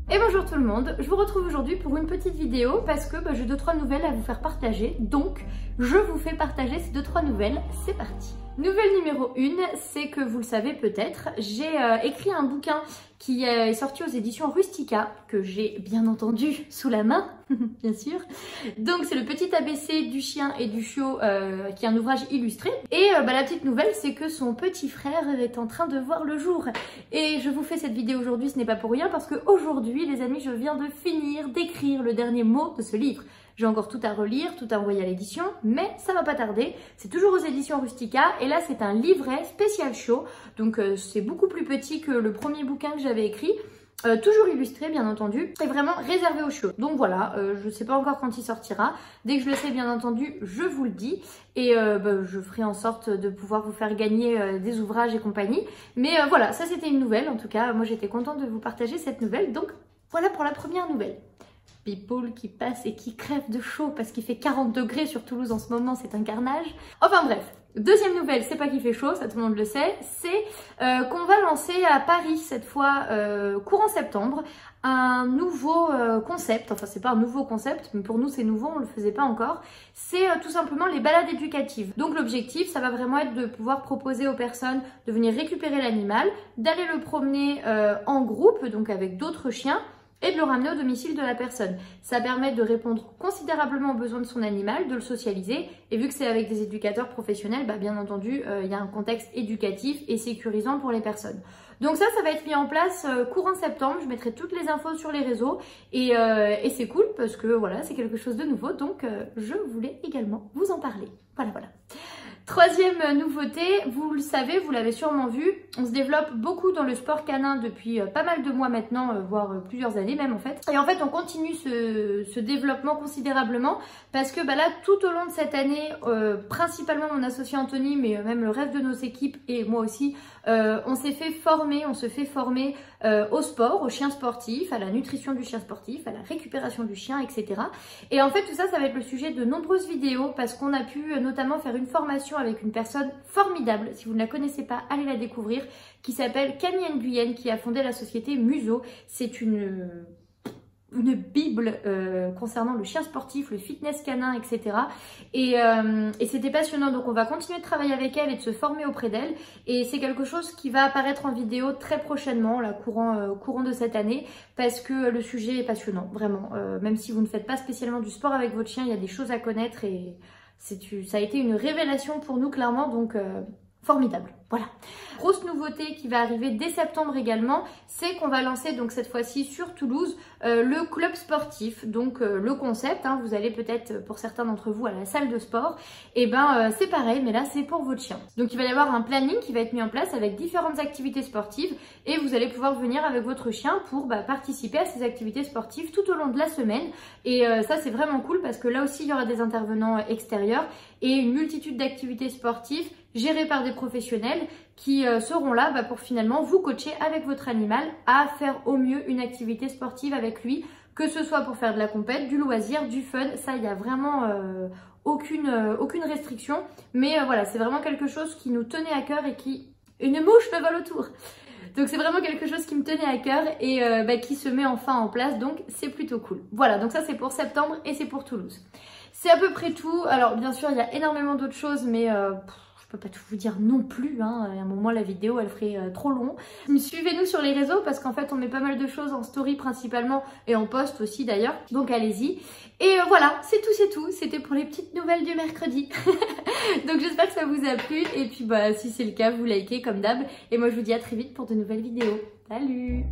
Et bonjour tout le monde, je vous retrouve aujourd'hui pour une petite vidéo parce que j'ai 2-3 nouvelles à vous faire partager, donc je vous fais partager ces 2-3 nouvelles, c'est parti. Nouvelle numéro 1, c'est que vous le savez peut-être, j'ai écrit un bouquin qui est sorti aux éditions Rustica, que j'ai bien entendu sous la main, bien sûr. Donc c'est le petit ABC du chien et du chiot, qui est un ouvrage illustré. Et la petite nouvelle, c'est que son petit frère est en train de voir le jour. Et je vous fais cette vidéo aujourd'hui, ce n'est pas pour rien, parce que aujourd'hui, les amis, je viens de finir d'écrire le dernier mot de ce livre. J'ai encore tout à relire, tout à envoyer à l'édition, mais ça va pas tarder. C'est toujours aux éditions Rustica et là c'est un livret spécial chiot. Donc c'est beaucoup plus petit que le premier bouquin que j'avais écrit. Toujours illustré bien entendu, et vraiment réservé aux chiots. Donc voilà, je sais pas encore quand il sortira. Dès que je le sais bien entendu, je vous le dis. Et je ferai en sorte de pouvoir vous faire gagner des ouvrages et compagnie. Mais voilà, ça c'était une nouvelle. En tout cas, moi j'étais contente de vous partager cette nouvelle. Donc voilà pour la première nouvelle. People qui passe et qui crève de chaud parce qu'il fait 40 degrés sur Toulouse en ce moment, c'est un carnage. Enfin bref, deuxième nouvelle, c'est pas qu'il fait chaud, ça tout le monde le sait, c'est qu'on va lancer à Paris cette fois, courant septembre, un nouveau concept. Enfin c'est pas un nouveau concept, mais pour nous c'est nouveau, on le faisait pas encore. C'est tout simplement les balades éducatives. Donc l'objectif, ça va vraiment être de pouvoir proposer aux personnes de venir récupérer l'animal, d'aller le promener en groupe, donc avec d'autres chiens, et de le ramener au domicile de la personne. Ça permet de répondre considérablement aux besoins de son animal, de le socialiser, et vu que c'est avec des éducateurs professionnels, bien entendu, il y a un contexte éducatif et sécurisant pour les personnes. Donc ça va être mis en place courant septembre, je mettrai toutes les infos sur les réseaux, et c'est cool parce que voilà, c'est quelque chose de nouveau, donc je voulais également vous en parler. Voilà. Troisième nouveauté, vous le savez, vous l'avez sûrement vu, on se développe beaucoup dans le sport canin depuis pas mal de mois maintenant, voire plusieurs années même en fait. Et en fait on continue ce développement considérablement parce que là tout au long de cette année, principalement mon associé Anthony, mais même le reste de nos équipes et moi aussi, on se fait former au sport, au chien sportif, à la nutrition du chien sportif, à la récupération du chien, etc. Et en fait tout ça va être le sujet de nombreuses vidéos parce qu'on a pu notamment faire une formation avec une personne formidable, si vous ne la connaissez pas, allez la découvrir, qui s'appelle Camille Nguyen, qui a fondé la société Museau. C'est une bible concernant le chien sportif, le fitness canin, etc. Et c'était passionnant, donc on va continuer de travailler avec elle et de se former auprès d'elle. Et c'est quelque chose qui va apparaître en vidéo très prochainement, là, courant de cette année, parce que le sujet est passionnant, vraiment. Même si vous ne faites pas spécialement du sport avec votre chien, il y a des choses à connaître et ça a été une révélation pour nous clairement, donc formidable. Voilà. Grosse nouveauté qui va arriver dès septembre également, c'est qu'on va lancer donc cette fois-ci sur Toulouse le club sportif. Donc le concept, vous allez peut-être pour certains d'entre vous à la salle de sport, et c'est pareil, mais là c'est pour votre chien. Donc il va y avoir un planning qui va être mis en place avec différentes activités sportives et vous allez pouvoir venir avec votre chien pour participer à ces activités sportives tout au long de la semaine. Et ça c'est vraiment cool parce que là aussi il y aura des intervenants extérieurs et une multitude d'activités sportives gérées par des professionnels qui seront là pour finalement vous coacher avec votre animal à faire au mieux une activité sportive avec lui, que ce soit pour faire de la compète, du loisir, du fun. Ça, il n'y a vraiment aucune restriction. Mais voilà, c'est vraiment quelque chose qui nous tenait à cœur et qui... Une mouche me vole autour. Donc c'est vraiment quelque chose qui me tenait à cœur et qui se met enfin en place, donc c'est plutôt cool. Voilà, donc ça c'est pour septembre et c'est pour Toulouse. C'est à peu près tout. Alors bien sûr, il y a énormément d'autres choses, mais... je peux pas tout vous dire non plus, À un moment la vidéo elle ferait trop long. Suivez-nous sur les réseaux parce qu'en fait on met pas mal de choses en story principalement et en post aussi d'ailleurs, donc allez-y. Et voilà, c'est tout, c'était pour les petites nouvelles du mercredi. Donc j'espère que ça vous a plu et puis si c'est le cas vous likez comme d'hab et moi je vous dis à très vite pour de nouvelles vidéos. Salut!